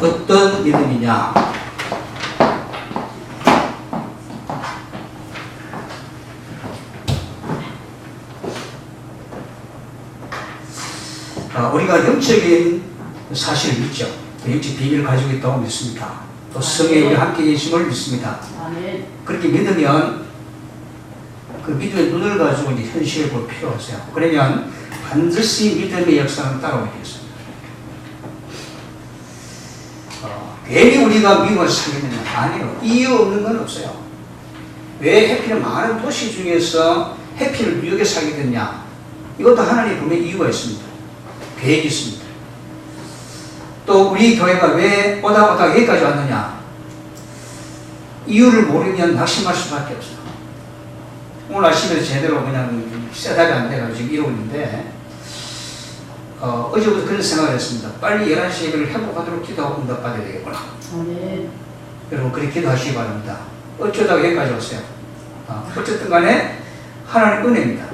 어떤 믿음이냐? 우리가 영적인 사실을 믿죠. 영적 비밀을 가지고 있다고 믿습니다. 또 성령이 우리 함께 계심을 믿습니다. 그렇게 믿으면 그 믿음의 눈을 가지고 이제 현실을 볼 필요가 없어요. 그러면 반드시 믿음의 역사는 따라오게 되겠습니다. 괜히 우리가 미국을 사귀는 아니에요. 이유 없는 건 없어요. 왜 해필 많은 도시 중에서 해필을 뉴욕에 사게 됐냐? 이것도 하나님 분명히 이유가 있습니다. 계획이 있습니다. 또 우리 교회가 왜 오다 여기까지 왔느냐? 이유를 모르면 낙심할 수밖에 없어요. 오늘 아침에 제대로 그냥 셋업이 안 돼가지고 지금 이러고 있는데 어제부터 그런 생각을 했습니다. 빨리 11시 예배를 회복하도록 기도하고 응답받아야 되겠구나. 네. 여러분 그렇게 기도하시기 바랍니다. 어쩌다가 여기까지 왔어요. 어쨌든 간에 하나님의 은혜입니다.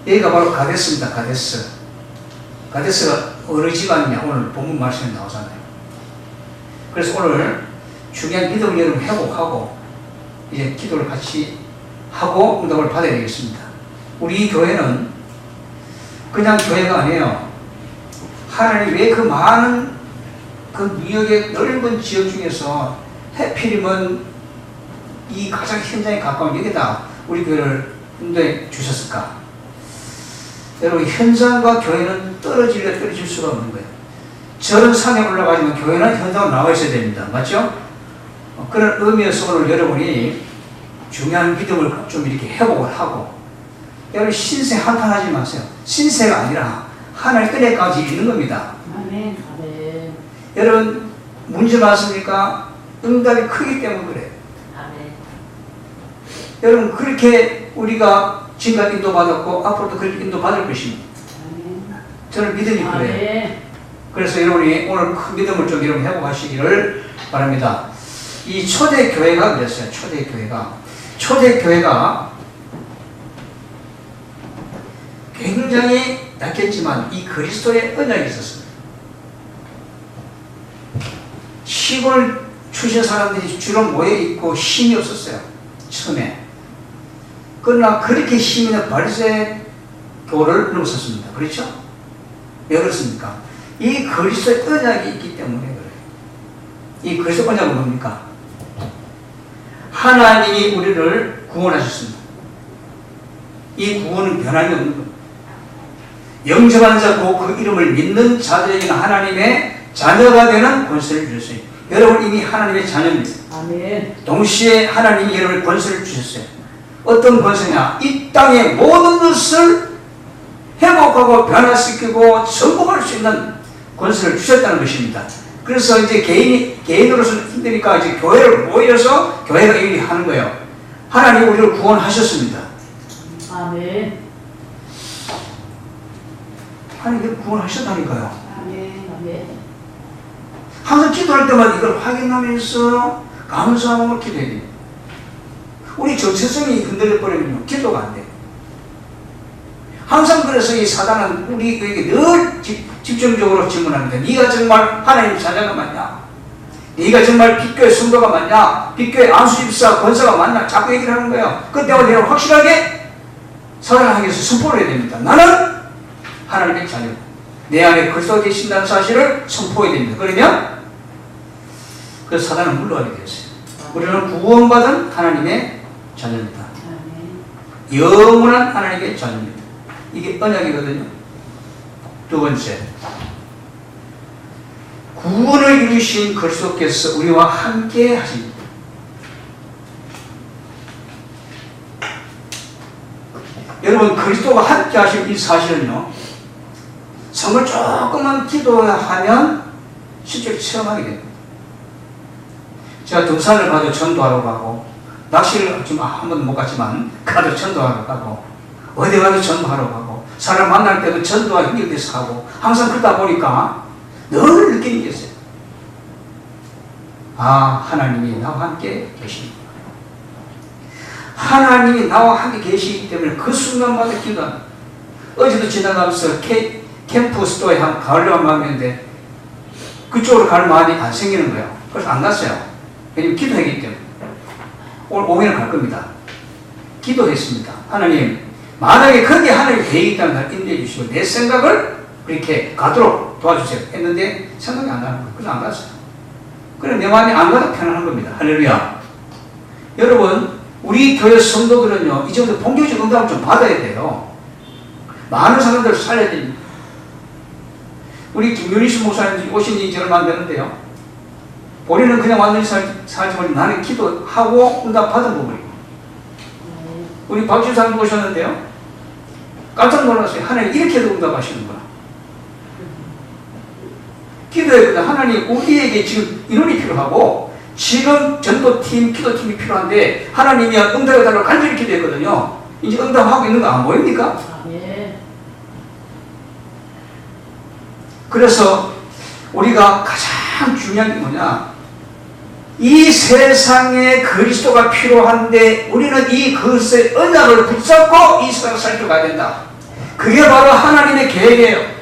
여기가 바로 가데스입니다. 가데스가 어느 집안이냐 오늘 본문 말씀에 나오잖아요. 그래서 오늘 중요한 믿음을 여러분 회복하고 이제 기도를 같이 하고 응답을 받아야 되겠습니다. 우리 교회는 그냥 교회가 아니에요. 하나님 왜 그 많은 그 뉴욕의 넓은 지역 중에서 해필이면 이 가장 현장에 가까운 여기다 우리 교회를 인도해 주셨을까? 여러분 현장과 교회는 떨어질 수가 없는 거예요. 저런 산에 올라가지만 교회는 현장으로 나와 있어야 됩니다. 맞죠? 그런 의미에서 오늘 여러분이 중요한 믿음을 좀 이렇게 회복을 하고 여러분 신세 한탄하지 마세요. 신세가 아니라 하나님의 은혜까지 있는 겁니다. 아멘. 아멘. 여러분 문제 많습니까? 응답이 크기 때문에 그래요. 아멘. 여러분 그렇게 우리가 지금까지 인도받았고 앞으로도 그렇게 인도받을 것입니다. 아멘. 저는 믿음이 그래요. 아멘. 그래서 여러분이 오늘 큰 믿음을 좀 여러분 회복하시기를 바랍니다. 이 초대교회가 그랬어요. 초대교회가 굉장히 약했지만 이 그리스도의 언약이 있었습니다. 시골 출신 사람들이 주로 모여있고 힘이 없었어요. 처음에. 그러나 그렇게 힘이 있는 바리새교를 넘었었습니다. 그렇죠? 왜 그렇습니까? 이 그리스도의 언약이 있기 때문에 그래요. 이 그리스도 언약은 뭡니까? 하나님이 우리를 구원하셨습니다. 이 구원은 변함이 없는 겁니다. 영접한 자고 그 이름을 믿는 자들에게는 하나님의 자녀가 되는 권세를 주셨어요. 여러분 이미 하나님의 자녀입니다. 아멘. 동시에 하나님이 여러분의 권세를 주셨어요. 어떤 권세냐? 이 땅의 모든 것을 회복하고 변화시키고 정복할 수 있는 권세를 주셨다는 것입니다. 그래서 이제 개인으로서는 힘드니까 이제 교회를 모여서 교회가 일이 하는 거예요. 하나님이 우리를 구원하셨습니다. 아멘. 하나님이 구원하셨다니까요. 아멘. 아멘. 항상 기도할 때마다 이걸 확인하면서 감사함을 기도해야 돼요. 우리 정체성이 흔들려버리면 기도가 안 돼요. 항상 그래서 이 사단은 우리에게 늘 집중적으로 질문합니다. 네가 정말 하나님의 자녀가 맞냐? 네가 정말 빛교회 성도가 맞냐? 빛교회 안수집사 권사가 맞냐? 자꾸 얘기를 하는 거예요. 그때마다 내가 확실하게 사단을 위해서 선포를 해야 됩니다. 나는 하나님의 자녀. 내 안에 그리스도가 계신다는 사실을 선포해야 됩니다. 그러면 그 사단은 물러가게 되었어요. 우리는 구원받은 하나님의 자녀입니다. 영원한 하나님의 자녀입니다. 이게 언약이거든요. 두 번째, 구원을 이루신 그리스도께서 우리와 함께 하십니다. 여러분 그리스도가 함께 하신 이 사실은요, 정말 조금만 기도하면 실제로 체험하게 됩니다. 제가 등산을 가도 전도하러 가고, 낚시를 지금 한 번도 못 갔지만 가도 전도하러 가고, 어디 가도 전도하러 가고, 사람 만날 때도 전도와 연결돼서 가고, 항상 그러다 보니까 늘 느끼는 게 있어요. 아, 하나님이 나와 함께 계십니다. 하나님이 나와 함께 계시기 때문에 그 순간마다 기도합니다. 어제도 지나가면서 캠프 스토어에 한 가을로 한 밤이었는데 그쪽으로 갈 마음이 안 생기는 거예요. 그래서 안 갔어요. 왜냐면 기도했기 때문에. 오늘 오후에는 갈 겁니다. 기도했습니다. 하나님, 만약에 거기에 하나님의 계획이 있다면 날 인도해 주시고 내 생각을 그렇게 가도록 도와주세요. 했는데 생각이 안 나는 거예요. 그래서 안 갔어요. 그래 내 마음이 안 가도 편안한 겁니다. 할렐루야. 여러분, 우리 교회 성도들은요, 이제부터 본격적 응답을 좀 받아야 돼요. 많은 사람들을 살려야 됩니다. 우리 김윤희수 목사님 오신 지 이제 얼마 안 되는데요. 본인은 그냥 완전히 살지만 나는 기도하고 응답 받은 부분이고. 우리 박주사님 오셨는데요. 깜짝 놀랐어요. 하나님 이렇게도 응답하시는구나. 기도했거든. 하나님 우리에게 지금 인원이 필요하고 지금 전도팀, 기도팀이 필요한데 하나님이 응답해달라고 간절히 기도했거든요. 이제 응답하고 있는 거 안 보입니까? 그래서 우리가 가장 중요한 게 뭐냐? 이 세상에 그리스도가 필요한데 우리는 이 그리스도의 언약을 붙잡고 이 세상을 살펴가야 된다. 그게 바로 하나님의 계획이에요.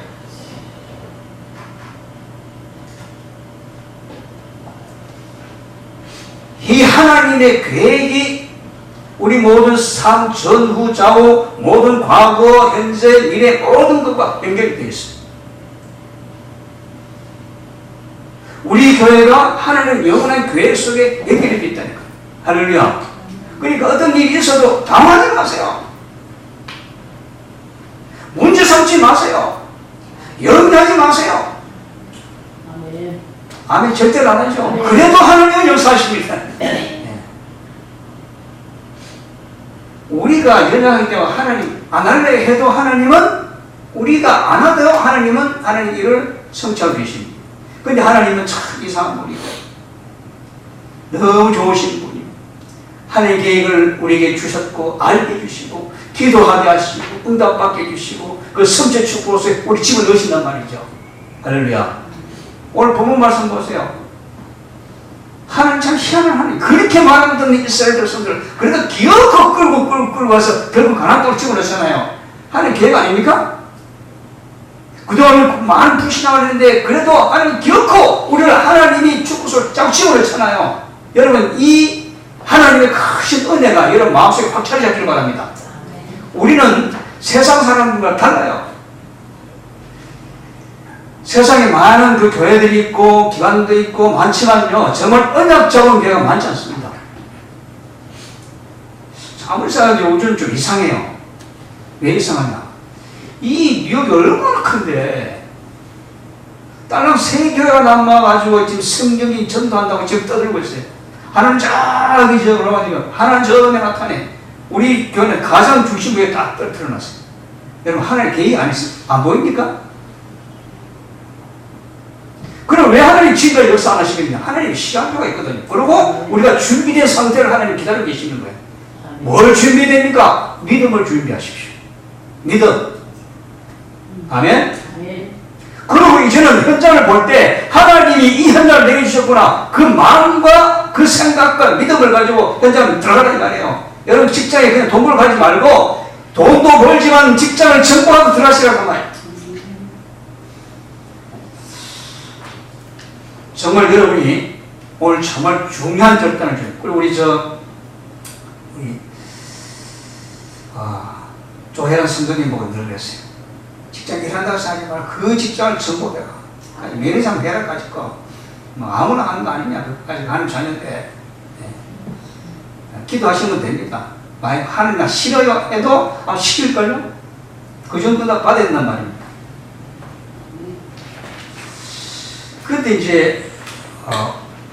이 하나님의 계획이 우리 모든 삶, 전후, 좌우, 모든 과거, 현재, 미래 모든 것과 연결이 되어 있습니다. 우리 교회가 하나님 영원한 계획 속에 연결이 되어 있다니까. 할렐루야. 그러니까 어떤 일이 있어도 당황하지 마세요. 문제 삼지 마세요. 염려하지 마세요. 아멘. 아멘 절대로 안 하죠. 아멘. 그래도 하나님은 역사하십니다. 네. 우리가 연약하기 때문에 하나님 안 할래 해도 하나님은 우리가 안 하더라도 하나님은 하나님 일을 성취하고 계십니다. 근데 하나님은 참 이상한 분이고 너무 좋으신 분이고 하나님의 계획을 우리에게 주셨고 알게 해주시고 기도하게 하시고 응답받게 해주시고 그 성체 축복으로서 우리 집을 넣으신단 말이죠. 할렐루야. 오늘 본문 말씀 보세요. 하나님 참 희한한 하나님. 그렇게 말하고 듣는 이스라엘 백성들 그래도 기어코 끌고 와서 결국 가나안 땅으로 집어넣잖아요. 하나님 계획 아닙니까? 그동안 많은 불신앙을 했는데 그래도 하나님 기어코 우리를 하나님이 축복을 자꾸 집어넣잖아요. 여러분 이 하나님의 크신 은혜가 여러분 마음속에 확 자리 잡기를 바랍니다. 우리는 세상 사람들과 달라요. 세상에 많은 그 교회들이 있고 기관도 있고 많지만요 정말 언약적인 교회가 많지 않습니다. 아무리 생각해도 요즘 좀 이상해요. 왜 이상하냐? 이 뉴욕이 얼마나 큰데 딸랑 세 교회가 남아가지고 지금 성경이 전도한다고 지금 떠들고 있어요. 하나는 저기 저 올라가니까 하나는 저에 나타내. 우리 교회는 가장 중심부에 딱 떨어뜨려놨어요. 여러분 하나님 계획 안 했어요? 안 보입니까? 그럼 왜 하나님 지금까지 역사 안 하시겠냐? 하나님 시간표가 있거든요. 그리고 우리가 준비된 상태를 하나님 기다리고 계시는 거예요. 뭘 준비됩니까? 믿음을 준비하십시오. 믿음. 아멘? 그리고 이제는 현장을 볼 때 하나님이 이 현장을 내게 주셨구나. 그 마음과 그 생각과 믿음을 가지고 현장을 들어가는 말이에요. 여러분 직장에 그냥 돈 벌 가지 말고 돈도 벌지만 직장을 정복하고 들어가시라고 말이에요. 정말 여러분이 오늘 정말 중요한 결단을 줘요. 그리고 우리 조혜란 선생님 보고 늘 그랬어요. 직장 일한다고 생각하지 말고 그 직장을 정복해라. 매니저면 해라 가질 거. 뭐 아무나 하는 거 아니냐. 그까지 하는 자녀인데. 기도하시면 됩니다. 만약 하는 날 싫어요 해도 시킬걸요? 그 정도는 받아야 된단 말입니다. 그런데 이제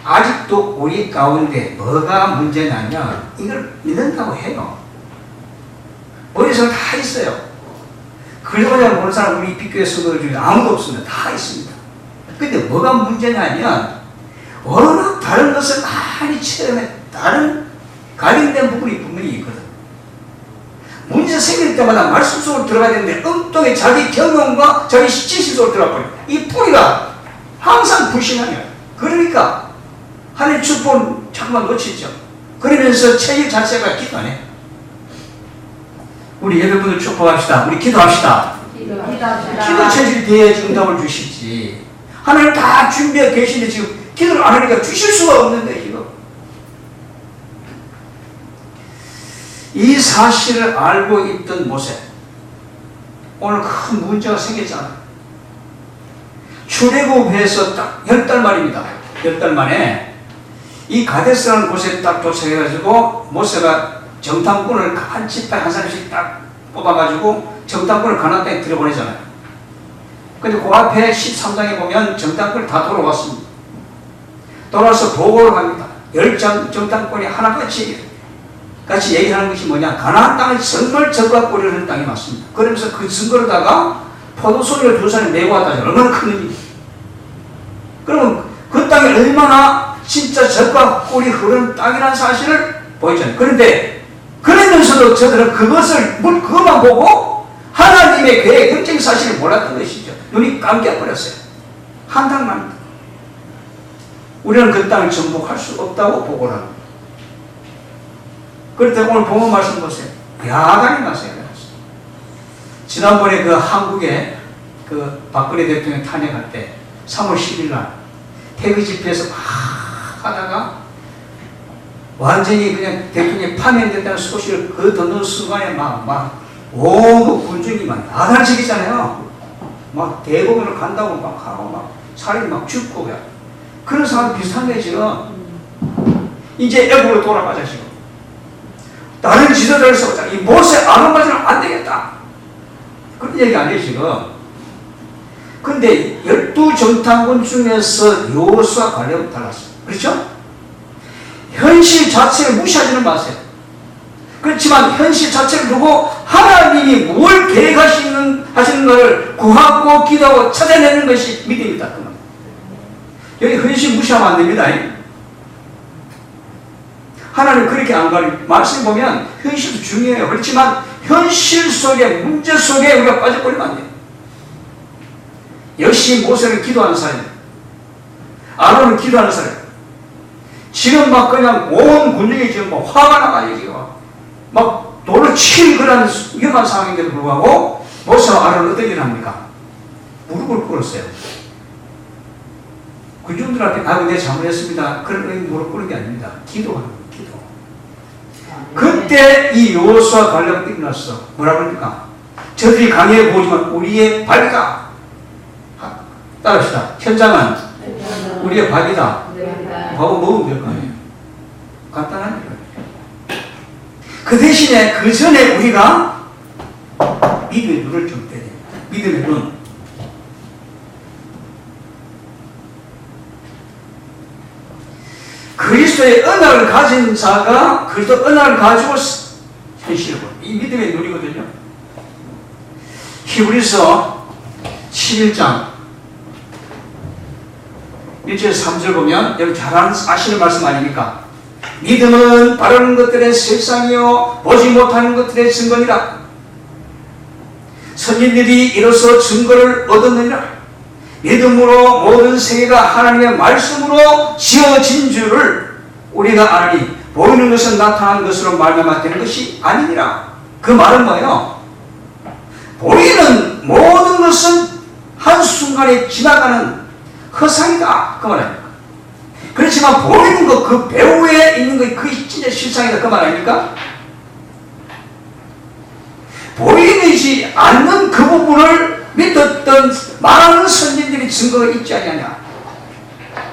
아직도 우리 가운데 뭐가 문제냐면 이걸 믿는다고 해요. 머릿속에 다 있어요. 그러려고 보는 사람 우리 비교회 성도들 중에 아무도 없습니다. 다 있습니다. 근데 뭐가 문제냐면 워낙 다른 것을 많이 체험해 다른 가림된 부분이 분명히 있거든. 문제 생길 때마다 말씀 속으로 들어가야 되는데 엉뚱하게 자기 경험과 자기 지식 속으로 들어가 버려요. 이 뿌리가 항상 불신하냐. 그러니까 하나님 축복은 자꾸만 놓치죠. 그러면서 체질 자체가 기도 안 해. 우리 예배분들 축복합시다. 우리 기도합시다. 기도 체질이 돼야지 응답을 주시지. 하나님 다 준비해 계시는데 지금 기도를 안 하니까 주실 수가 없는데 지금. 이 사실을 알고 있던 모세, 오늘 큰 문제가 생겼잖아요. 출애굽해서 딱 10달 만입니다. 10달 만에 이 가데스라는 곳에 딱 도착해가지고 모세가 정탐꾼을 한 지파 한 사람씩 딱 뽑아가지고 정탐꾼을 가나안 땅에 들여보내잖아요. 근데 그 앞에 13장에 보면 정탐꾼이 다 돌아왔습니다. 돌아와서 보고를 합니다. 10장 정탐꾼이 하나같이 얘기하는 것이 뭐냐, 가나안 땅은 정말 적과 꿀이 흐르는 땅이 맞습니다. 그러면서 그 증거로다가 포도송이를 두 산에 메고 왔다니 얼마나 큰 의미. 그러면 그 땅이 얼마나 진짜 적과 꿀이 흐르는 땅이라는 사실을 보였잖아요. 그런데 그러면서도 저들은 그것만 보고 하나님의 계획, 결정 사실을 몰랐던 것이죠. 눈이 감겨버렸어요. 한탕만. 우리는 그 땅을 정복할 수 없다고 보고를 합니다. 그럴 때 오늘 본문 말씀 보세요. 야간에 가세요. 지난번에 그 한국에 그 박근혜 대통령 탄핵할 때 3월 10일 날 태그 집회에서 막 하다가 완전히 그냥 대통령이 파면됐다는 소식을 그 듣는 순간에 온 군중이 막 야단치기잖아요. 막 대법원을 간다고 막 하고 막 사람이 막 죽고 그런 상황 비슷한데 지금 이제 애국으로 돌아가자 지금. 다른 지도자를 세우자. 이 모세 아론까지는 안 되겠다. 그런 얘기 아니에요 지금. 근데 12정탐꾼 중에서 여호수아 갈렙은 달랐어요. 그렇죠? 현실 자체를 무시하지는 마세요. 그렇지만 현실 자체를 두고 하나님이 뭘 계획하시는가를 구하고 기도하고 찾아내는 것이 믿음이다. 여기 현실 무시하면 안 됩니다. 하나님 그렇게 안 가르쳐요. 말씀 보면 현실도 중요해요. 그렇지만 현실 속에, 문제 속에 우리가 빠져버리면 안 돼요. 역시 모세는 기도하는 사람이에요. 아론은 기도하는 사람이에요. 지금 막 그냥 온 군중이 지금 막 화가 나가지고 지금 막 돌을 칠 그런 위험한 상황인데도 불구하고 모세와 아론은 어떤 일을 합니까? 무릎을 꿇었어요. 군중들한테 내가 잘못했습니다. 그런 의미 무릎 꿇는 게 아닙니다. 기도하는 거예요. 기도. 그때 이 여호수아 갈렙이 일어났어. 뭐라 그럽니까? 저들이 강해 보이지만 우리의 발이다. 따라합시다. 현장은 우리의 밥이다. 밥은 먹으면 될 거 아니에요. 간단하니까. 그 대신에 그 전에 우리가 믿음의 눈을 좀 떼야 돼요. 믿음의 눈. 그리스도의 언약을 가진 자가 그리스도 언약을 가지고 현실을 보는 이 믿음의 눈이거든요. 히브리서 11장 1절 3절 보면 여러분 잘 아시는 말씀 아닙니까? 믿음은 바라는 것들의 실상이요 보지 못하는 것들의 증거니라. 선진들이 이로써 증거를 얻었느니라. 믿음으로 모든 세계가 하나님의 말씀으로 지어진 줄을 우리가 아니 보이는 것은 나타난 것으로 말미암아 되는 것이 아니니라. 그 말은 뭐예요? 보이는 모든 것은 한순간에 지나가는 허상이다. 그 말 아닙니까? 그렇지만 보이는 것, 그 배후에 있는 것, 그게 진짜 실상이다. 그 말 아닙니까? 보이지 않는 그 부분을 믿었던 많은 선진들이 증거가 있지 않느냐.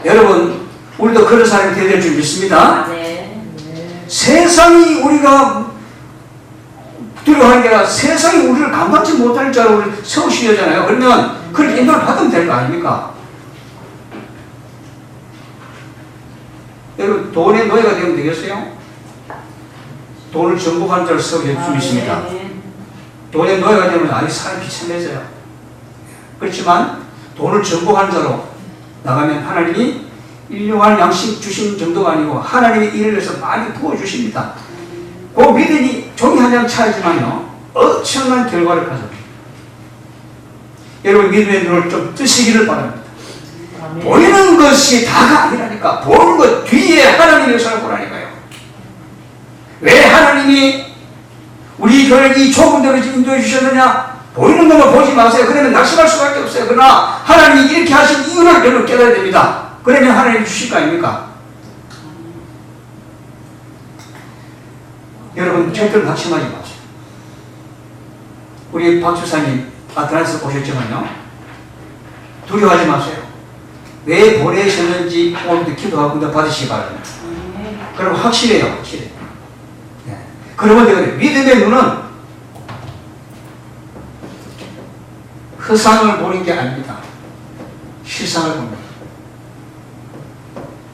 여러분, 우리도 그런 사람이 되어야 될 줄 믿습니다. 네. 세상이 우리가 두려워하는 게 아니라 세상이 우리를 감당치 못할 자로 우리를 세우시려잖아요. 그러면 그렇게 인도를 받으면 될 거 아닙니까? 여러분, 돈의 노예가 되면 되겠어요? 돈을 정복하는 자를 세우실 수 있습니다. 돈의 노예가 되면 아주 사람이 비참해져요. 그렇지만 돈을 정복하는 자로 나가면 하나님이 일용할 양식 주신 정도가 아니고 하나님이 이를 위해서 많이 부어주십니다. 그 믿음이 종이 한 장 차이지만요 엄청난 결과를 가져옵니다. 여러분 믿음의 눈을 좀 뜨시기를 바랍니다. 아멘. 보이는 것이 다가 아니라니까. 보는 것 뒤에 하나님의 역사를 보라니까요. 왜 하나님이 우리 교회를 이 좁은 데로 인도해 주셨느냐? 보이는 것만 보지 마세요. 그러면 낙심할 수밖에 없어요. 그러나 하나님이 이렇게 하신 이유를 여러분 깨달아야 됩니다. 그러면 하나님이 주실 거 아닙니까? 여러분 절대로 낙심하지 마세요. 우리 박 주사님 아틀란티스 오셨지만요, 두려워하지 마세요. 왜 보내셨는지 오늘도 기도하고 받으시기 바랍니다. 그럼 확실해요. 확실해요. 네. 그러면 되거든요. 믿음의 눈은 허상을 보는 게 아닙니다. 실상을 봅니다.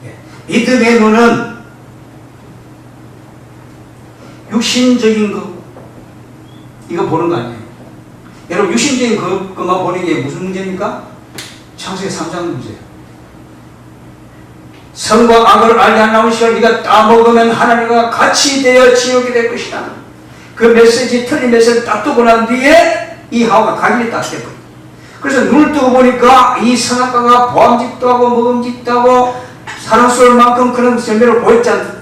네. 믿음의 눈은 육신적인 것, 이거 보는 거 아니에요. 여러분, 육신적인 것만 보는 게 무슨 문제입니까? 창세기 3장 문제예요. 선과 악을 알게 하나온 시절 네가 따먹으면 하나님과 같이 되어 지옥이 될 것이다. 그 메시지, 틀린 메시지를 딱 뜨고 난 뒤에 이 하와가 각인이 딱 돼버려요. 그래서 눈을 뜨고 보니까 이 선악과가 보암직도 하고 먹음직도 하고 사랑스러울 만큼 그런 열매를 보였잖아요.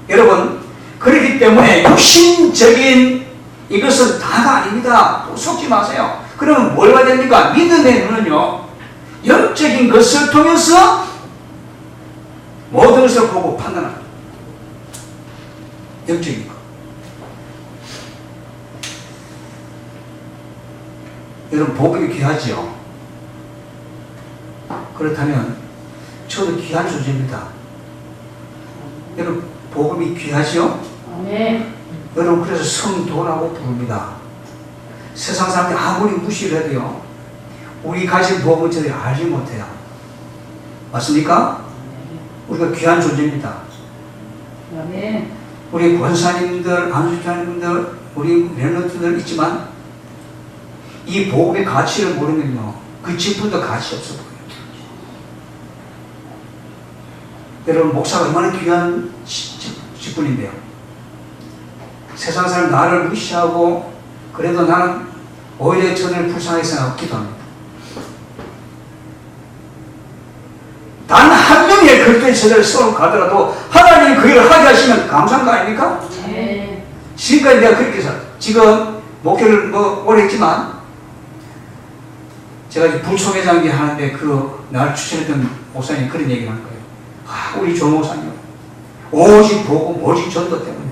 여러분, 그렇기 때문에 육신적인 이것은 다가 아닙니다. 속지 마세요. 그러면 뭐가 됩니까? 믿음의 눈은요, 영적인 것을 통해서 모든 것을 보고 판단합니다. 영적인 것. 여러분, 복음이 귀하지요? 그렇다면 저도 귀한 존재입니다. 여러분, 복음이 귀하지요? 아멘. 여러분, 그래서 성도라고 부릅니다. 세상 사람들이 아무리 무시를 해도요, 우리 가진 복음을 저들이 알지 못해요. 맞습니까? 우리가 귀한 존재입니다. 아멘. 우리 권사님들, 안수자님들, 우리 랩런트들 있지만 이 복음의 가치를 모르면요, 그 직분도 가치 없어 보여요. 여러분, 목사가 얼마나 귀한 직분인데요. 세상 사람 나를 무시하고 그래도 나는 오히려 저를 불쌍하게 생각하고 기도합니다. 단 한 명의 그릇된 저들을 쏘고 가더라도 하나님이 그 일을 하게 하시면 감사한 거 아닙니까? 네. 지금까지 내가 그렇게 해서 지금 목회를 오래 했지만 제가 부총회장이 하는데 그 나를 추천했던 목사님이 그런 얘기를 하는 거예요. 아, 우리 조 목사님 오직 복음, 오직 전도 때문에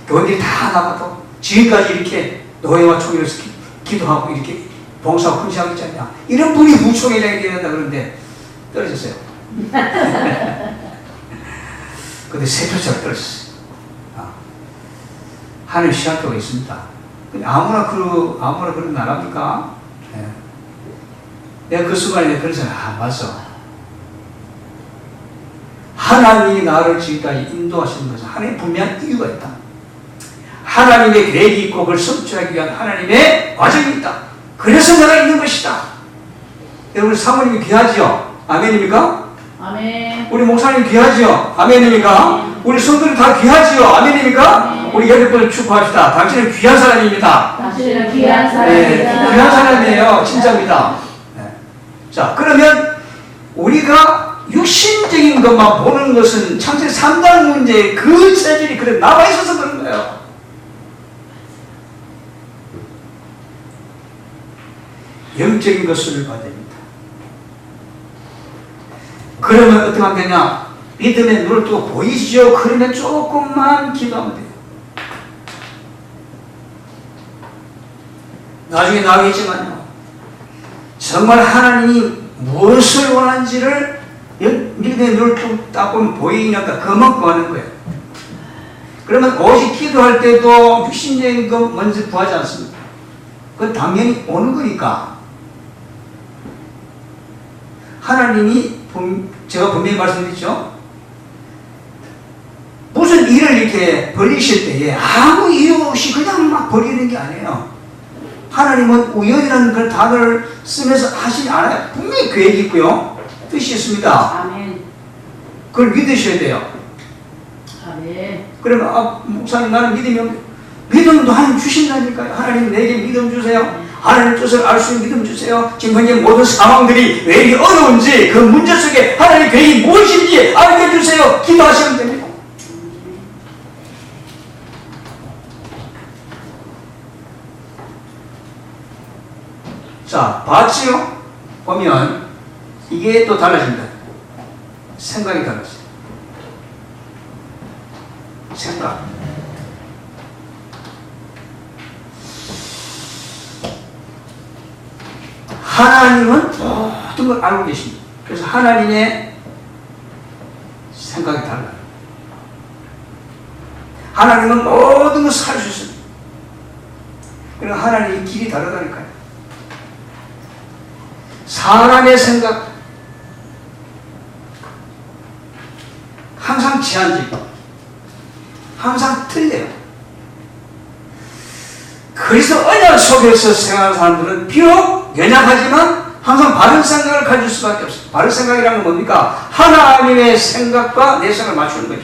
교인들이 다 나가도 지금까지 이렇게 노예와 총회를 기도하고 이렇게 봉사하고 헌신하고 있지 않냐. 이런 분이 부총회장이 되어야 된다 그러는데 떨어졌어요. 근데 세표차가 떨어졌어요. 하늘 시한표가 있습니다. 근데 아무나 그런 나라입니까? 네. 내가 그 순간에 그런 생각, 맞아. 하나님이 나를 지금까지 인도하시는 것은 하나님의 분명한 이유가 있다. 하나님의 계획이 있고 그걸 성취하기 위한 하나님의 과정이 있다. 그래서 내가 있는 것이다. 여러분, 사모님이 귀하지요? 아멘입니까? 아멘. 우리 목사님 귀하지요? 아멘입니까? 우리 성도들 다 귀하지요? 아멘입니까? 우리 여러분을 축복합시다. 당신은 귀한 사람입니다. 당신은 귀한 네, 사람입니다. 귀한 사람이에요. 진짜입니다. 네. 자, 그러면 우리가 육신적인 것만 보는 것은 창세기 3단 문제의 그 체질이 그래 나와 있어서 그런 거예요. 영적인 것을 봐야 됩니다. 그러면 어떻게 하면 되냐? 믿음의 눈을 뜨고 보이시죠? 그러면 조금만 기도하면 돼요. 나중에 나오겠지만요, 정말 하나님이 무엇을 원하는지를 믿음의 눈을 딱 보면 보이니까 그만큼 하는 거예요. 그러면 오직 기도할 때도 육신적인 거 먼저 구하지 않습니다. 그건 당연히 오는 거니까. 하나님이 제가 분명히 말씀드렸죠. 무슨 일을 이렇게 벌리실 때에 아무 이유 없이 그냥 막 벌리는 게 아니에요. 하나님은 우연이라는 그 단어를 쓰면서 하시지 않아요. 분명히 계획이 있고요, 뜻이 있습니다. 아멘. 그걸 믿으셔야 돼요. 아멘. 그러면 목사님, 나는 믿음도 하나님 주신다니까요. 하나님 내게 믿음 주세요. 하나님 뜻을 알 수 있는 믿음 주세요. 지금 현재 모든 상황들이 왜 이렇게 어려운지 그 문제 속에 하나님의 계획이 무엇인지 알게 주세요. 기도하시면 됩니다. 자, 봤지요? 보면 이게 또 달라진다. 생각이 달라져요. 생각. 하나님은 모든 걸 알고 계십니다. 그래서 하나님의 생각이 달라요. 하나님은 모든 것을 살 수 있습니다. 그러니까 하나님의 길이 다르다니까요. 사람의 생각 항상 제한적이고 항상 틀려요. 그래서 언약 속에서 생각하는 사람들은 비록 연약하지만 항상 바른 생각을 가질 수밖에 없어요. 바른 생각이라는 건 뭡니까? 하나님의 생각과 내 생각을 맞추는 거죠.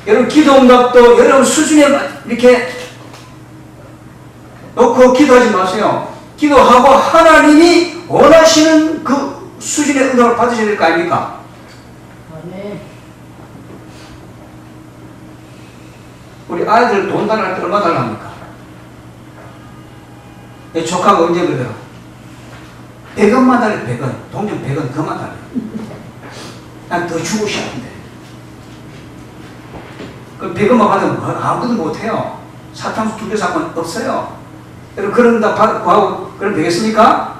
여러분 기도 응답도 여러분 수준에 이렇게 놓고 기도하지 마세요. 기도하고 하나님이 원하시는 그 수준의 응답을 받으셔야 될 거 아닙니까? 아멘. 우리 아이들 돈 달라할 때 얼마 달랍니까? 내 조카가 언제 그러더라? 100원만 달래, 100원. 돈 좀 100원 그만 달래. 난 더 주고 싶은데. 그 100원만 받으면 아무것도 못해요. 사탕수 2개 사면 없어요. 여러분, 그런 다 구하고, 그럼 되겠습니까?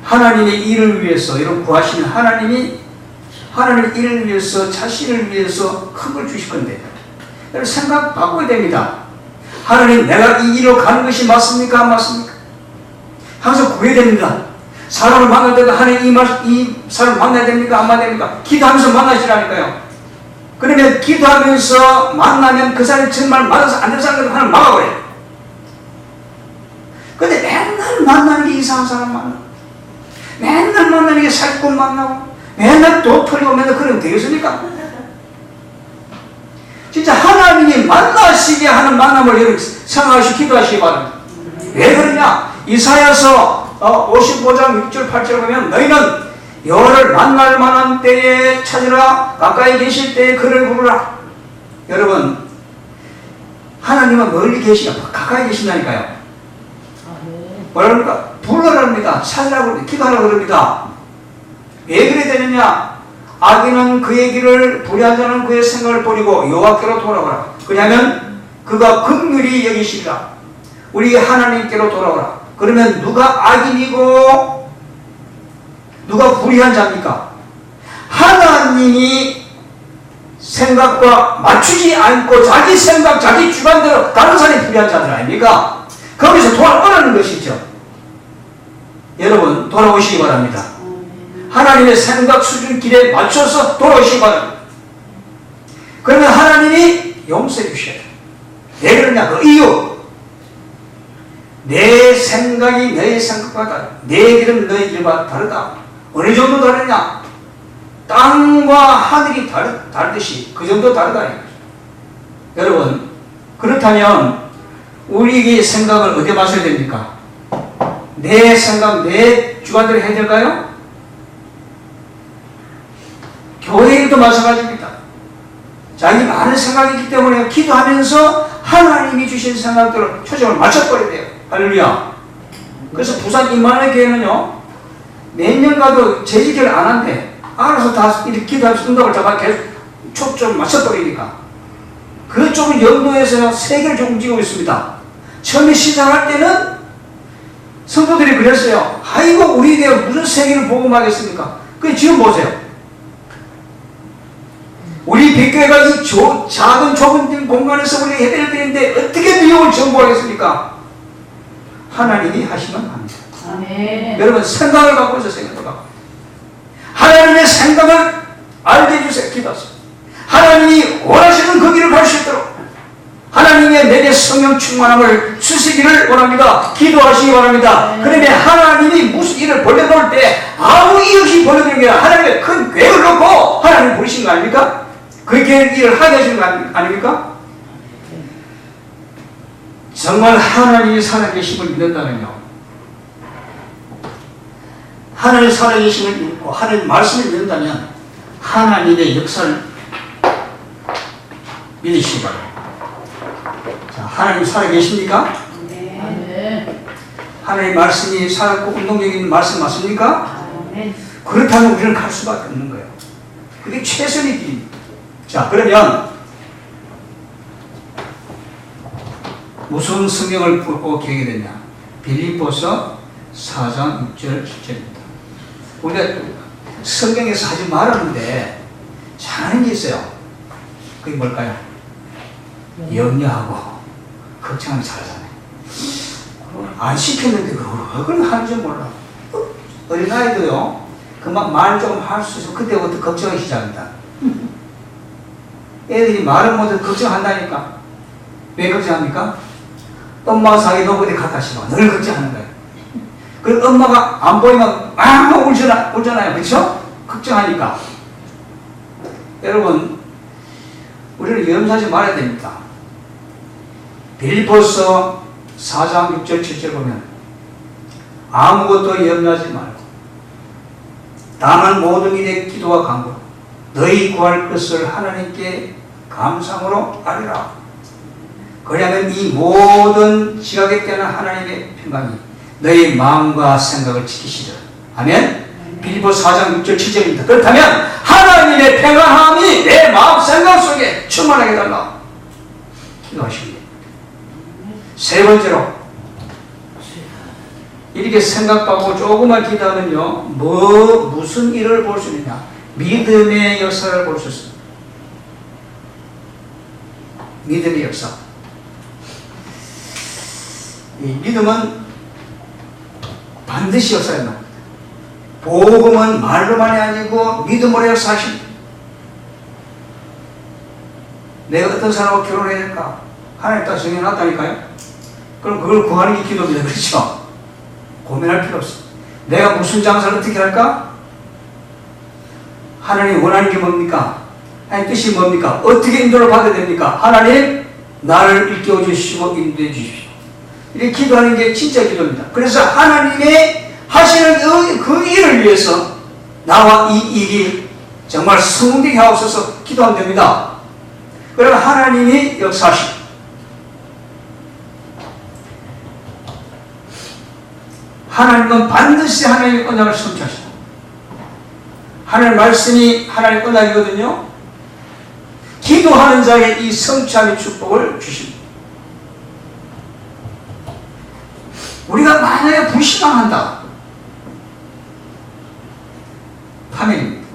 하나님의 일을 위해서, 여러분 구하시는 하나님의 일을 위해서, 자신을 위해서 큰 걸 주실 건데. 여러분, 생각 바꿔야 됩니다. 하나님, 내가 이 일로 가는 것이 맞습니까? 안 맞습니까? 항상 구해야 됩니다. 사람을 만날 때도 하나님 이 사람을 만나야 됩니까? 안 만나야 됩니까? 기도하면서 만나시라니까요. 그러면 기도하면서 만나면 그 사람이 정말 맞아서 안 되는 사람들 하나님 막아버려요. 근데 맨날 만나는 게 이상한 사람 만나고, 맨날 만나는 게 살꾼 만나고, 맨날 또 털리고 맨날 그러면 되겠습니까? 진짜 하나님이 만나시게 하는 만남을 여러분 생각하시고 기도하시기 바랍니다. 왜 그러냐? 이사야서 55장 6절 8절 보면 너희는 여호와를 만날 만한 때에 찾으라. 가까이 계실 때에 그를 부르라. 여러분, 하나님은 멀리 계시냐? 가까이 계신다니까요. 뭐라 그럽니까? 불러라 합니다. 찾으라고 합니다. 기도하라고 그럽니다. 왜 그래야 되느냐? 악인은 그의 길을 불의한 자는 그의 생각을 버리고 여호와께로 돌아오라. 왜냐하면 그가 긍휼히 여기시리라. 우리 하나님께로 돌아오라. 그러면 누가 악인이고 누가 불의한 자입니까? 하나님이 생각과 맞추지 않고 자기 생각, 자기 주관대로 다른 사람이 불의한 자들 아닙니까? 거기서 돌아오라는 것이죠. 여러분, 돌아오시기 바랍니다. 하나님의 생각 수준 길에 맞춰서 돌아오시기 바랍니다. 그러면 하나님이 용서해 주셔야 돼요. 왜 그러냐? 그 이유. 내 생각이 너의 생각과 다르다. 내 길은 너의 길과 다르다. 어느 정도 다르냐? 땅과 하늘이 다르듯이 그 정도 다르다. 여러분, 그렇다면 우리에게 생각을 어디에 맞춰야 됩니까? 내 생각, 내 주관대로 해야 될까요? 교회에도 마찬가지입니다. 자기 많은 생각이 있기 때문에 기도하면서 하나님이 주신 생각대로 초점을 맞춰버려야 돼요. 할렐루야. 그래서 부산 임마누엘 교회는요, 몇 년 가도 재직을 안 한대. 알아서 다 이렇게 기도하면서 응답을 잡아 계속 초점 맞춰버리니까. 그 좁은 영도에서 세계를 좀 움직이고 있습니다. 처음에 시작할 때는 성도들이 그랬어요. 아이고, 우리 교회 무슨 세계를 복음하겠습니까? 근데 지금 보세요. 우리 백교회가 이 작은 좁은 공간에서 우리가 예배를 드리는데 어떻게 미혹을 전부하겠습니까? 하나님이 하시면 합니다. 아멘. 여러분, 생각을 갖고 있어요. 생각을 갖고. 하나님의 생각을 알게 해주세요. 기도하세요. 하나님이 원하시는 그 길을 갈 수 있도록 하나님의 내게 성령 충만함을 주시기를 원합니다. 기도하시기 바랍니다. 그러면 하나님이 무슨 일을 벌려놓을 때 아무 이유 없이 벌려놓는 게 아니라 하나님의 큰 계획을 놓고 하나님 부르신 거 아닙니까? 그 일을 하게 하시는 거 아닙니까? 정말 하나님이 살아계심을 믿는다면요, 하나님 살아계심을 믿고 하나님 말씀을 믿는다면 하나님의 역사를 믿으시기 바랍니다. 자, 하나님 살아계십니까? 아멘. 하나님의 말씀이 살고 운동적인 말씀 맞습니까? 아멘. 그렇다면 우리는 갈 수밖에 없는 거예요. 그게 최선의 길입니다. 자, 그러면 무슨 성경을 보고 기억이 되냐? 빌립보서 4장 6절 7절입니다. 우리가 성경에서 하지 말았는데 잘하는 게 있어요. 그게 뭘까요? 염려하고 걱정하면 잘하잖아요. 안 시켰는데 그걸 하는지 몰라. 어린아이도요, 그만 말 조금 할 수 있으면 그때부터 걱정하기 시작합니다. 애들이 말을 못해도 걱정한다니까. 왜 걱정합니까? 엄마가 자기 노고에 갖다 씌워 늘 걱정하는 거예요. 그리고 엄마가 안 보이면 울잖아요. 그렇죠? 걱정하니까. 여러분, 우리는 염려하지 말아야 됩니다. 빌립보서 4장 6절 7절 보면 아무것도 염려하지 말고 다만 모든 일에 기도와 간구로 너희 구할 것을 하나님께 감사함으로 아뢰라. 그러면 이 모든 지각에 뛰어난 하나님의 평강이 너희 마음과 생각을 지키시리라. 아멘. 빌립보서 4장 6절 7절입니다. 그렇다면 하나님의 평안함이 내 마음 생각 속에 충만하게 해달라. 기도하십니다. 세 번째로 이렇게 생각하고 조금만 기도하면요, 무슨 일을 볼 수 있느냐? 믿음의 역사를 볼 수 있습니다. 믿음의 역사. 이 믿음은 반드시 역사에 나옵니다. 복음은 말로만이 아니고 믿음으로 역사하십니다. 내가 어떤 사람하고 결혼해야 될까? 하나님 다 정해놨다니까요. 그럼 그걸 구하는 게 기도입니다. 그렇죠? 고민할 필요 없어. 내가 무슨 장사를 어떻게 할까? 하나님 원하는 게 뭡니까? 하나님 뜻이 뭡니까? 어떻게 인도를 받아야 됩니까? 하나님 나를 일깨워 주시고 인도해 주십시오. 이렇게 기도하는 게 진짜 기도입니다. 그래서 하나님의 하시는 그 일을 위해서 나와 이 일이 정말 성공되게 하옵소서 기도하면 됩니다. 그러면 하나님이 역사하십니다. 하나님은 반드시 하나님의 언약을 성취하십니다. 하나님의 말씀이 하나님의 언약이거든요. 기도하는 자에게 이 성취함의 축복을 주십니다. 우리가 만약에 불신앙한다, 파멸입니다.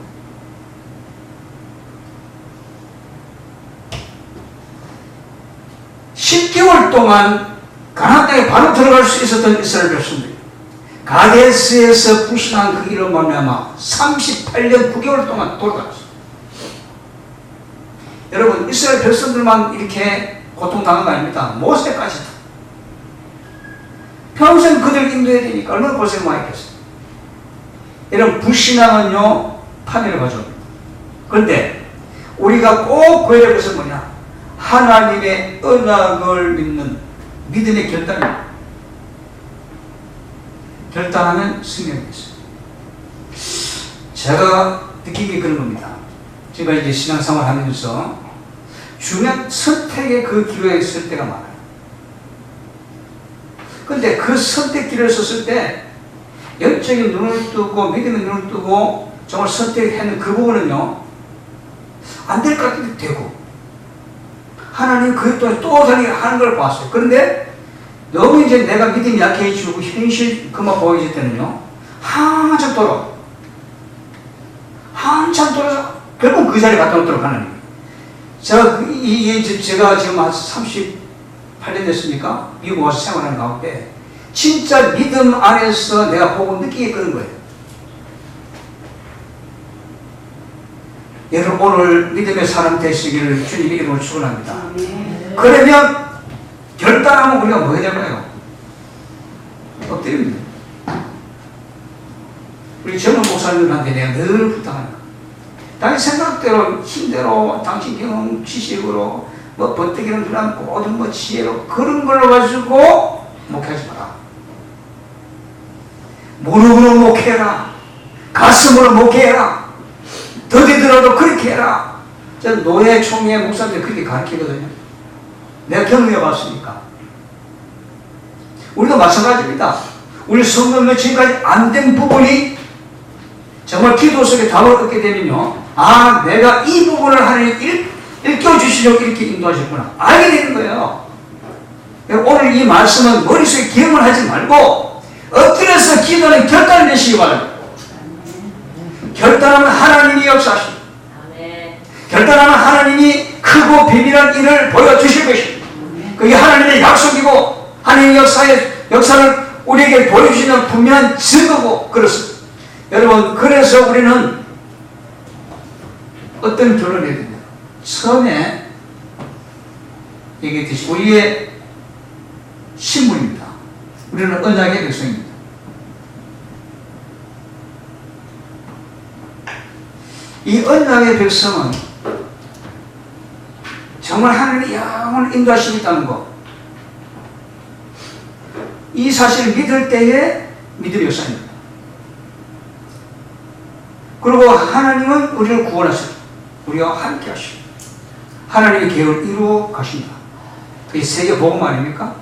(10개월) 동안 가나안 땅에 바로 들어갈 수 있었던 이스라엘 백성들, 가데스에서 불신한 그 일로 말미암아 38년 9개월 동안 돌아갔어요. 여러분, 이스라엘 백성들만 이렇게 고통당한 거 아닙니다. 모세까지도 평생 그들 인도해야 되니까 얼마나 고생 많이 했겠어요. 여러분, 불신앙은요 파멸을 가져옵니다. 그런데 우리가 꼭 구해야 할 것은 뭐냐? 하나님의 언약을 믿는 믿음의 결단입니다. 결단하면 승리가 있어요. 제가 느낀 게 그런 겁니다. 제가 이제 신앙생활 하면서 중요한 선택의 그 기로에 있을 때가 많아요. 근데 그 선택길에 섰을 때 영적인 눈을 뜨고 믿음의 눈을 뜨고 정말 선택하는 그 부분은요, 안 될 것 같은데 되고, 하나님 그것 또한 또 다르게 하는 걸 봤어요. 그런데 너무 이제 내가 믿음이 약해지고 현실 그만 보여질 때는요, 한참 돌아서 결국 그 자리에 갖다 놓도록 하나님. 제가 지금 한 38년 됐습니까? 미국 와서 생활하는 가운데 진짜 믿음 안에서 내가 보고 느끼게 끄는 거예요. 여러분, 오늘 믿음의 사람 되시기를 주님의 이름으로 축원합니다. 그러면 결단하면 우리가 뭐 해야 될까요? 엎드립니다. 우리 젊은 목사님들한테 내가 늘 부탁하는 거, 당신 생각대로 힘대로 당신 경험 지식으로 뭐 번뜩이는 그런 모든 뭐 지혜로 그런 걸로 가지고 목회하지 마라. 무릎으로 목회해라. 가슴으로 목회해라. 더디더라도 그렇게 해라. 저는 노예 총회 목사님들 그렇게 가르치거든요. 내가 경험해 봤으니까. 우리도 마찬가지입니다. 우리 성도는 지금까지 안 된 부분이 정말 기도 속에 답을 얻게 되면요, 아, 내가 이 부분을 하나님 일깨워주시려고 이렇게 인도하셨구나 알게 되는 거예요. 오늘 이 말씀은 머릿속에 기억을 하지 말고 엎드려서 기도는 결단을 내시기 바랍니다. 결단하면 하나님이 역사하십니다. 결단하면 하나님이 크고 비밀한 일을 보여주실 것입니다. 그게 하나님의 약속이고 하나님의 역사를 우리에게 보여주시는 분명한 증거고 그렇습니다. 여러분, 그래서 우리는 어떤 결론을 해야 됩니다. 처음에 얘기했듯이 우리의 신분입니다. 우리는 언약의 백성입니다. 이 언약의 백성은 정말 하나님의 영원한 인도하심이 있다는 것, 이 사실을 믿을 때에 믿음의 역사입니다. 그리고 하나님은 우리를 구원하시고 우리와 함께 하시고 하나님의 계획을 이루어 가십니다. 그게 세계 복음 아닙니까?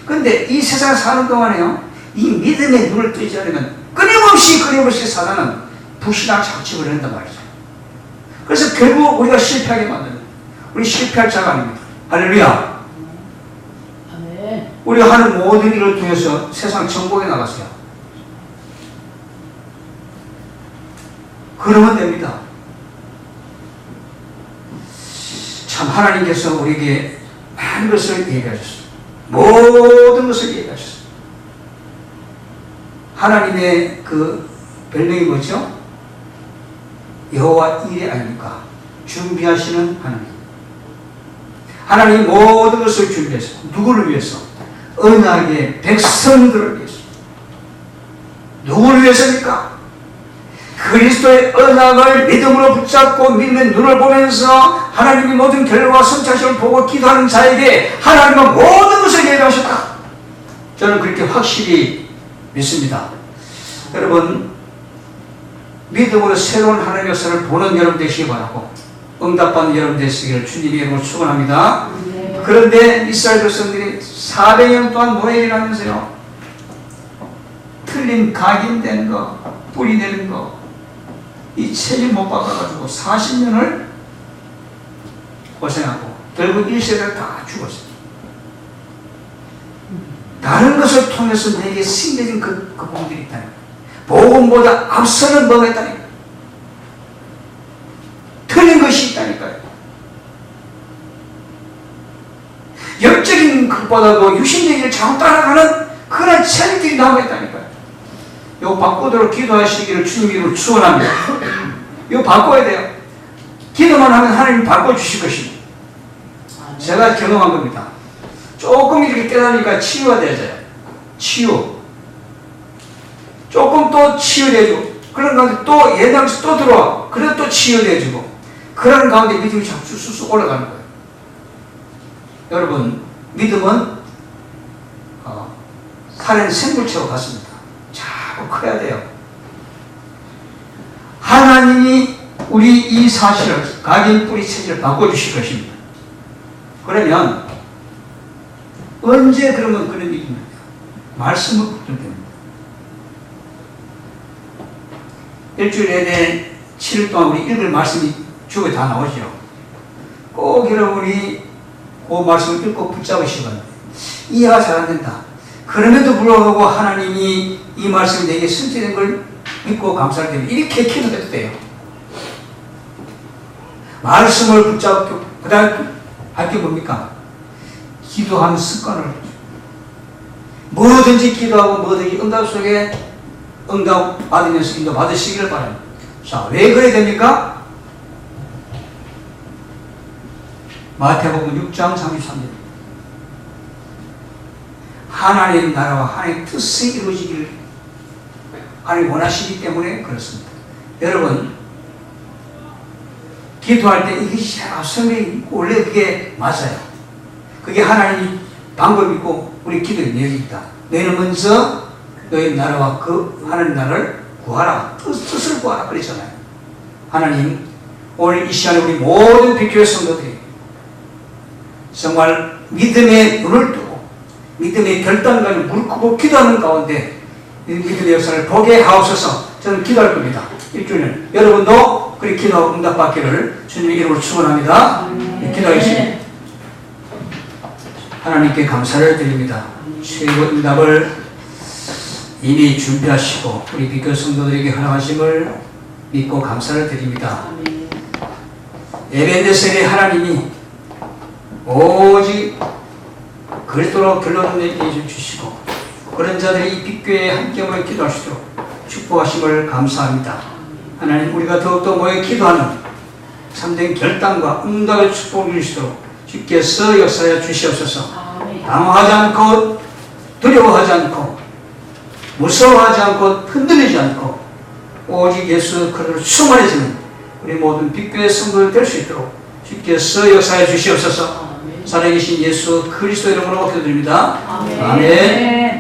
그런데 이 세상에 사는 동안에요, 이 믿음의 눈을 뜨지 않으면 끊임없이 사단은 불신앙 작집을 한단 말이죠. 그래서 결국 우리가 실패하게 만듭니다. 우리 실패할 자가 아닙니다. 할렐루야. 우리가 하는 모든 일을 통해서 세상 정복에 나갔어요. 그러면 됩니다. 참 하나님께서 우리에게 많은 것을 얘기하셨어요. 모든 것을 얘기하셨어요. 하나님의 그 별명이 뭐죠? 여호와 이레 아닙니까? 준비하시는 하나님. 하나님 모든 것을 준비해서 누구를 위해서? 언약의 백성들을 위해서. 누구를 위해서입니까? 그리스도의 언약을 믿음으로 붙잡고 믿는 눈을 보면서 하나님이 모든 결과와 선착순을 보고 기도하는 자에게 하나님은 모든 것을 예정하셨다. 저는 그렇게 확실히 믿습니다. 여러분, 믿음으로 새로운 하나님의 역사를 보는 여러분 되시기 바라고, 응답받는 여러분 되시기를 주님의 이름으로 축원합니다. 그런데 이스라엘 백성들이 400년 동안 노예를 하면서요, 틀린 각인된 거, 뿌리 내린 거, 이 책임 못 받아가지고 40년을 고생하고 결국 1세대를 다 죽었어요. 다른 것을 통해서 내게 심겨진 그 부분들이 있다는 거예요. 복음보다 앞서는 뭐가 있다니까요. 틀린 것이 있다니까요. 영적인 것보다도 육신적인 걸 자꾸 따라가는 그런 체력들이 나오고 있다니까요. 이거 바꾸도록 기도하시기를 주님 이름으로 축원합니다. 이거 바꿔야 돼요. 기도만 하면 하나님이 바꿔주실 것입니다. 제가 경험한 겁니다. 조금 이렇게 깨달으니까 치유가 되어져요. 치유. 조금 또 치유되고, 그런 가운데 또 예당시 또 들어와. 그래도 또 치유되어지고, 그런 가운데 믿음이 자꾸 쑥쑥 올라가는 거예요. 여러분, 믿음은 살아있는 생물체와 같습니다. 자꾸 커야 돼요. 하나님이 우리 이 사실을, 각인 뿌리 체질을 바꿔주실 것입니다. 그러면 언제 그러면 그런 일이 있느냐? 말씀을 붙들면 됩니다. 일주일에 대해 7일 동안 우리 읽을 말씀이 주에 다 나오죠. 꼭 여러분이 그 말씀을 읽고 붙잡으시기 바랍니다. 이해가 잘 안 된다. 그럼에도 불구하고 하나님이 이 말씀이 내게 선택된 걸 믿고 감사를 드리면 이렇게 기도해도 돼요. 말씀을 붙잡고 그 다음에 할 게 뭡니까? 기도하는 습관을, 뭐든지 기도하고 뭐든지 응답 속에 응답 받으면서 인도 받으시기를 바랍니다. 자, 왜 그래야 됩니까? 마태복음 6장 33절. 하나님의 나라와 하나님의 뜻이 이루어지기를 하나님 원하시기 때문에 그렇습니다. 여러분, 기도할 때 이것이 성경이 원래 그게 맞아요. 그게 하나님 방법이 있고 우리 기도의 내용입니다. 너희는 먼저 너희 나라와 그 하나님 나라를 구하라. 뜻을 구하라 그랬잖아요. 하나님, 오늘 이 시간에 우리 모든 비교의 성도들이 정말 믿음의 눈을 뜨고 믿음의 결단과는 무릎 꿇고 기도하는 가운데 이 믿음의 역사를 보게 하옵소서. 저는 기도할 겁니다. 일주일은 여러분도 그렇게 기도하고 응답받기를 주님의 이름으로 축원합니다. 기도하겠습니다. 하나님께 감사를 드립니다. 최고 응답을 이미 준비하시고 우리 비교 성도들에게 허락하심을 믿고 감사를 드립니다. 에벤데셀의 하나님이 오직 그리스도로 결론을 내게 주시고 그런 자들이 이 빅교회에 함께 모여 기도할 수 있도록 축복하심을 감사합니다. 하나님, 우리가 더욱더 모여 기도하는 참된 결단과 응답의 축복을 주시도록 주께서 역사하여 주시옵소서. 당황하지 않고 두려워하지 않고 무서워하지 않고 흔들리지 않고 오직 예수 그리스도로 충만해지는 우리 모든 빅교회 성도들 될 수 있도록 주께서 역사하여 주시옵소서. 살아계신 예수 그리스도 이름으로 기도드립니다. 아멘.